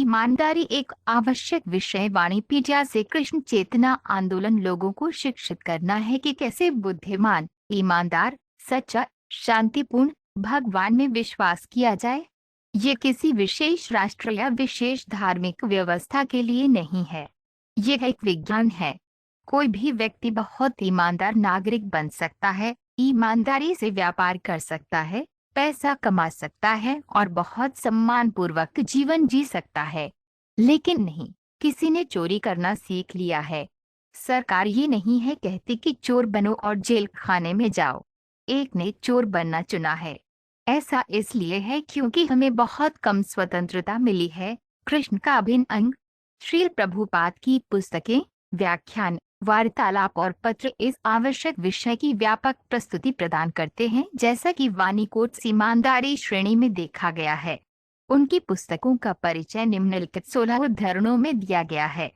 ईमानदारी एक आवश्यक विषय वाणिपीडिया से कृष्ण चेतना आंदोलन लोगों को शिक्षित करना है कि कैसे बुद्धिमान, ईमानदार, सच्चा, शांतिपूर्ण भगवान में विश्वास किया जाए। ये किसी विशेष राष्ट्र या विशेष धार्मिक व्यवस्था के लिए नहीं है। यह एक विज्ञान है। कोई भी व्यक्ति बहुत ईमानदार नागरिक बन सकता है, ईमानदारी से व्यापार कर सकता है, पैसा कमा सकता है और बहुत सम्मानपूर्वक जीवन जी सकता है। लेकिन नहीं, किसी ने चोरी करना सीख लिया है। सरकार ये नहीं है कहती कि चोर बनो और जेल खाने में जाओ। एक ने चोर बनना चुना है। ऐसा इसलिए है क्योंकि हमें बहुत कम स्वतंत्रता मिली है। कृष्ण का अभिन्न अंग। श्रील प्रभुपाद की पुस्तकें, व्याख्यान, वार्तालाप और पत्र इस आवश्यक विषय की व्यापक प्रस्तुति प्रदान करते हैं, जैसा कि वाणिकोट्स ईमानदारी श्रेणी में देखा गया है। उनकी पुस्तकों का परिचय निम्नलिखित 16 उद्धरणों में दिया गया है।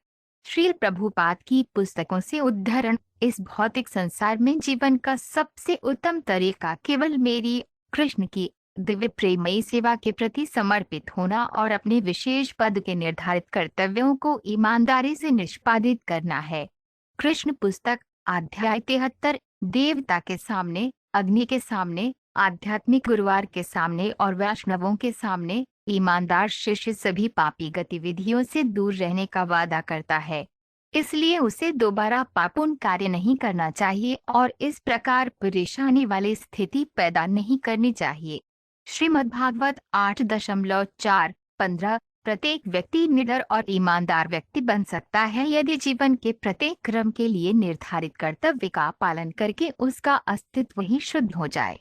श्रील प्रभुपाद की पुस्तकों से उद्धरण। इस भौतिक संसार में जीवन का सबसे उत्तम तरीका केवल मेरी, कृष्ण की दिव्य प्रेमयी सेवा के प्रति समर्पित होना और अपने विशेष पद के निर्धारित कर्तव्यों को ईमानदारी से निष्पादित करना है। कृष्ण पुस्तक, अध्याय 73। देवता के सामने, अग्नि के सामने, आध्यात्मिक गुरुवार के सामने और वैष्णवों के सामने ईमानदार शिष्य सभी पापी गतिविधियों से दूर रहने का वादा करता है। इसलिए उसे दोबारा पापूर्ण कार्य नहीं करना चाहिए और इस प्रकार परेशानी वाली स्थिति पैदा नहीं करनी चाहिए। श्रीमद्भागवत 8.4-15। प्रत्येक व्यक्ति निडर और ईमानदार व्यक्ति बन सकता है यदि जीवन के प्रत्येक क्रम के लिए निर्धारित कर्तव्य का पालन करके उसका अस्तित्व ही शुद्ध हो जाए।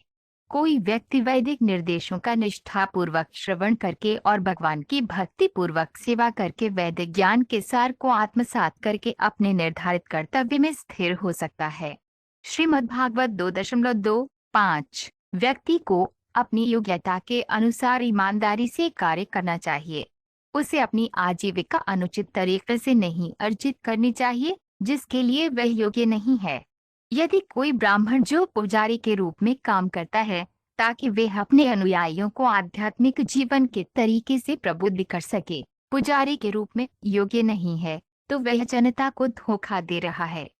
कोई व्यक्ति वैदिक निर्देशों का निष्ठापूर्वक श्रवण करके और भगवान की भक्ति पूर्वक सेवा करके वैदिक ज्ञान के सार को आत्मसात करके अपने निर्धारित कर्तव्य में स्थिर हो सकता है। श्रीमद्भागवत 2.2-5। व्यक्ति को अपनी योग्यता के अनुसार ईमानदारी से कार्य करना चाहिए। उसे अपनी आजीविका अनुचित तरीके से नहीं अर्जित करनी चाहिए जिसके लिए वह योग्य नहीं है। यदि कोई ब्राह्मण जो पुजारी के रूप में काम करता है ताकि वह अपने अनुयायियों को आध्यात्मिक जीवन के तरीके से प्रबुद्ध कर सके, पुजारी के रूप में योग्य नहीं है, तो वह जनता को धोखा दे रहा है।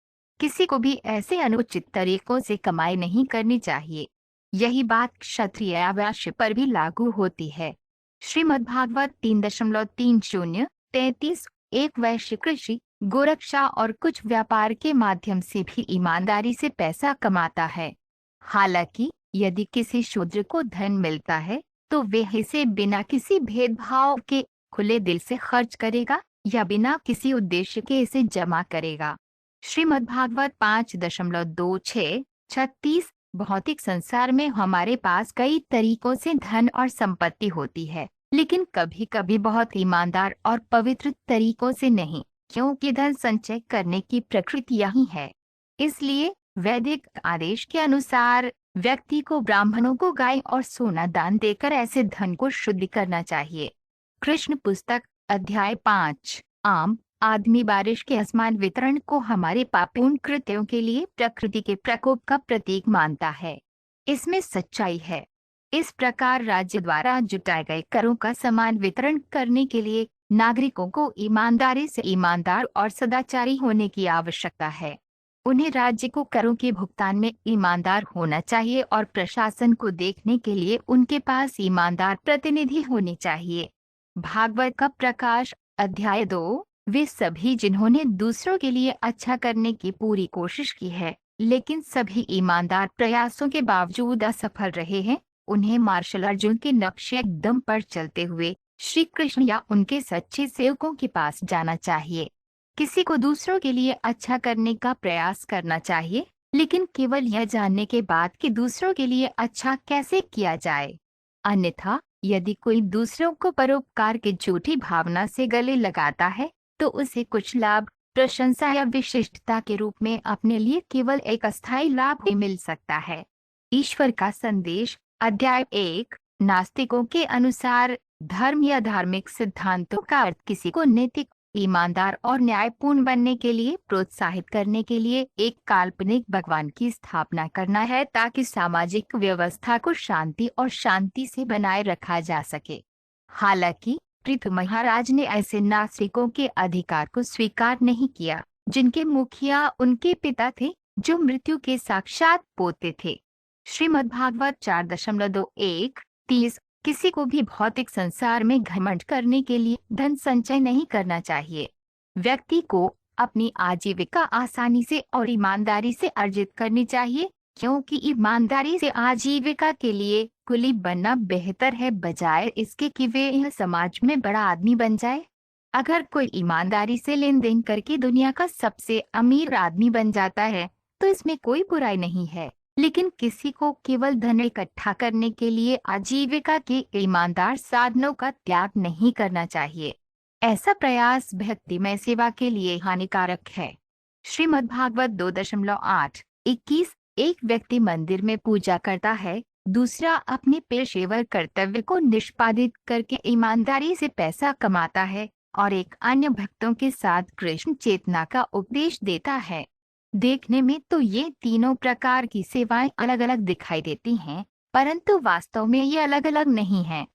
किसी को भी ऐसे अनुचित तरीकों से कमाई नहीं करनी चाहिए। यही बात क्षत्रिय या वैश्य पर भी लागू होती है। श्रीमद्भागवत 3.30-33। एक वैश्य कृषि, गोरक्षा और कुछ व्यापार के माध्यम से भी ईमानदारी से पैसा कमाता है। हालांकि यदि किसी शूद्र को धन मिलता है तो वह इसे बिना किसी भेदभाव के खुले दिल से खर्च करेगा या बिना किसी उद्देश्य के इसे जमा करेगा। श्रीमद्भागवत 5.26-36। भौतिक संसार में हमारे पास कई तरीकों से धन और संपत्ति होती है, लेकिन कभी कभी बहुत ईमानदार और पवित्र तरीकों से नहीं, क्योंकि धन संचय करने की प्रकृति यही है। इसलिए वैदिक आदेश के अनुसार व्यक्ति को ब्राह्मणों को गाय और सोना दान देकर ऐसे धन को शुद्ध करना चाहिए। कृष्ण पुस्तक, अध्याय 5। आम आदमी बारिश के असमान वितरण को हमारे पापूर्ण कृत्यों के लिए प्रकृति के प्रकोप का प्रतीक मानता है। इसमें सच्चाई है। इस प्रकार राज्य द्वारा जुटाए गए करों का समान वितरण करने के लिए नागरिकों को ईमानदारी से ईमानदार और सदाचारी होने की आवश्यकता है। उन्हें राज्य को करों के भुगतान में ईमानदार होना चाहिए और प्रशासन को देखने के लिए उनके पास ईमानदार प्रतिनिधि होने चाहिए। भागवत का प्रकाश, अध्याय 2। वे सभी जिन्होंने दूसरों के लिए अच्छा करने की पूरी कोशिश की है लेकिन सभी ईमानदार प्रयासों के बावजूद असफल रहे हैं, उन्हें मार्शल अर्जुन के नक्शे दम पर चलते हुए श्री कृष्ण या उनके सच्चे सेवकों के पास जाना चाहिए। किसी को दूसरों के लिए अच्छा करने का प्रयास करना चाहिए, लेकिन केवल यह जानने के बाद कि दूसरों के लिए अच्छा कैसे किया जाए। अन्यथा यदि कोई दूसरों को परोपकार की झूठी भावना से गले लगाता है तो उसे कुछ लाभ, प्रशंसा या विशिष्टता के रूप में अपने लिए केवल एक अस्थायी लाभ ही मिल सकता है। ईश्वर का संदेश, अध्याय 1। नास्तिकों के अनुसार धर्म या धार्मिक सिद्धांतों का अर्थ किसी को नैतिक, ईमानदार और न्यायपूर्ण बनने के लिए प्रोत्साहित करने के लिए एक काल्पनिक भगवान की स्थापना करना है ताकि सामाजिक व्यवस्था को शांति और शांति से बनाए रखा जा सके। हालांकि पृथु महाराज ने ऐसे नास्तिकों के अधिकार को स्वीकार नहीं किया जिनके मुखिया उनके पिता थे, जो मृत्यु के साक्षात पोते थे। श्रीमद्भागवत 4.21 किसी को भी भौतिक संसार में घमंड करने के लिए धन संचय नहीं करना चाहिए। व्यक्ति को अपनी आजीविका आसानी से और ईमानदारी से अर्जित करनी चाहिए, क्योंकि ईमानदारी से आजीविका के लिए कुली बनना बेहतर है, बजाय इसके कि वे यह समाज में बड़ा आदमी बन जाए। अगर कोई ईमानदारी से लेन देन करके दुनिया का सबसे अमीर आदमी बन जाता है तो इसमें कोई बुराई नहीं है, लेकिन किसी को केवल धन इकट्ठा करने के लिए आजीविका के ईमानदार साधनों का त्याग नहीं करना चाहिए। ऐसा प्रयास भक्तिमय सेवा के लिए हानिकारक है। श्रीमद्भागवत 2.8-21 एक व्यक्ति मंदिर में पूजा करता है, दूसरा अपने पेशेवर कर्तव्य को निष्पादित करके ईमानदारी से पैसा कमाता है और एक अन्य भक्तों के साथ कृष्ण चेतना का उपदेश देता है। देखने में तो ये तीनों प्रकार की सेवाएं अलग अलग दिखाई देती हैं, परंतु वास्तव में ये अलग अलग नहीं हैं।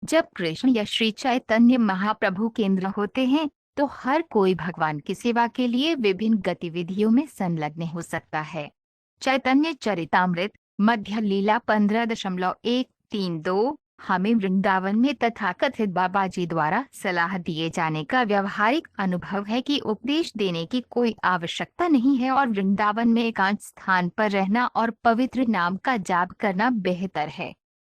जब कृष्ण या श्री चैतन्य महाप्रभु केंद्र होते हैं तो हर कोई भगवान की सेवा के लिए विभिन्न गतिविधियों में संलग्न हो सकता है। चैतन्य चरितामृत मध्य लीला 15.132 हमें वृंदावन में तथाकथित बाबा जी द्वारा सलाह दिए जाने का व्यवहारिक अनुभव है कि उपदेश देने की कोई आवश्यकता नहीं है और वृंदावन में एकांत स्थान पर रहना और पवित्र नाम का जाप करना बेहतर है।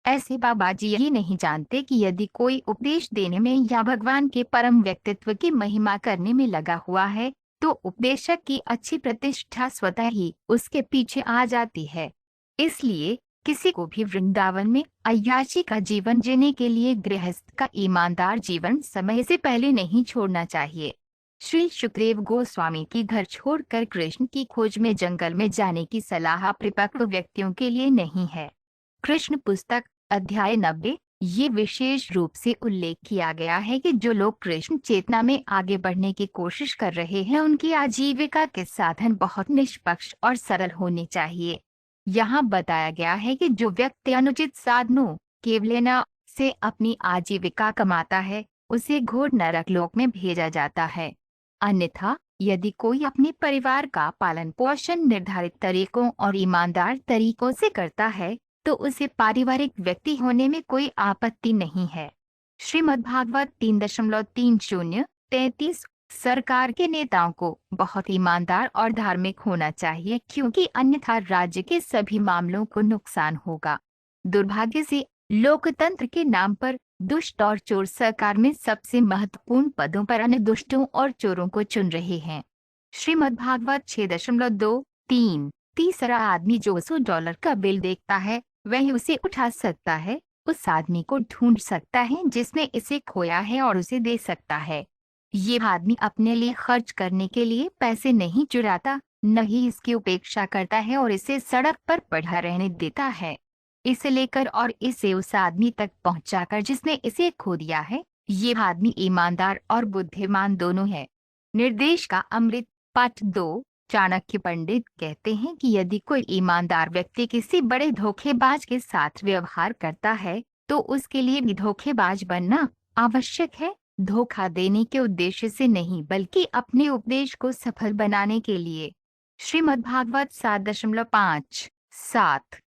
ऐसे बाबा जी ये नहीं जानते कि यदि कोई उपदेश देने में या भगवान के परम व्यक्तित्व की महिमा करने में लगा हुआ है तो उपदेशक की अच्छी प्रतिष्ठा स्वतः ही उसके पीछे आ जाती है। इसलिए किसी को भी वृंदावन में अय्याशी का जीवन जीने के लिए गृहस्थ का ईमानदार जीवन समय से पहले नहीं छोड़ना चाहिए। श्री सुखदेव गोस्वामी की घर छोड़कर कृष्ण की खोज में जंगल में जाने की सलाह परिपक्व व्यक्तियों के लिए नहीं है। कृष्ण पुस्तक अध्याय 90 ये विशेष रूप से उल्लेख किया गया है कि जो लोग कृष्ण चेतना में आगे बढ़ने की कोशिश कर रहे हैं उनकी आजीविका के साधन बहुत निष्पक्ष और सरल होने चाहिए। यहाँ बताया गया है कि जो व्यक्ति अनुचित साधनों केवलेना से अपनी आजीविका कमाता है उसे घोर नरक लोक में भेजा जाता है। अन्यथा यदि कोई अपने परिवार का पालन पोषण निर्धारित तरीकों और ईमानदार तरीकों से करता है तो उसे पारिवारिक व्यक्ति होने में कोई आपत्ति नहीं है। श्रीमद्भागवत 3.30-33 सरकार के नेताओं को बहुत ईमानदार और धार्मिक होना चाहिए, क्योंकि अन्यथा राज्य के सभी मामलों को नुकसान होगा। दुर्भाग्य से लोकतंत्र के नाम पर दुष्ट और चोर सरकार में सबसे महत्वपूर्ण पदों पर अन्य दुष्टों और चोरों को चुन रहे हैं। श्रीमद्भागवत 6.2-3 तीसरा आदमी जो $100 का बिल देखता है वह उसे उठा सकता है, उस आदमी को ढूंढ सकता है जिसने इसे खोया है और उसे दे सकता है। ये आदमी अपने लिए खर्च करने के लिए पैसे नहीं चुराता, न ही इसकी उपेक्षा करता है और इसे सड़क पर पड़ा रहने देता है। इसे लेकर और इसे उस आदमी तक पहुंचाकर जिसने इसे खो दिया है। ये आदमी ईमानदार और बुद्धिमान दोनों है। निर्देश का अमृत पाठ 2 चाणक्य पंडित कहते हैं कि यदि कोई ईमानदार व्यक्ति किसी बड़े धोखेबाज के साथ व्यवहार करता है तो उसके लिए भी धोखेबाज बनना आवश्यक है, धोखा देने के उद्देश्य से नहीं बल्कि अपने उपदेश को सफल बनाने के लिए। श्रीमद्भागवत 7.5-7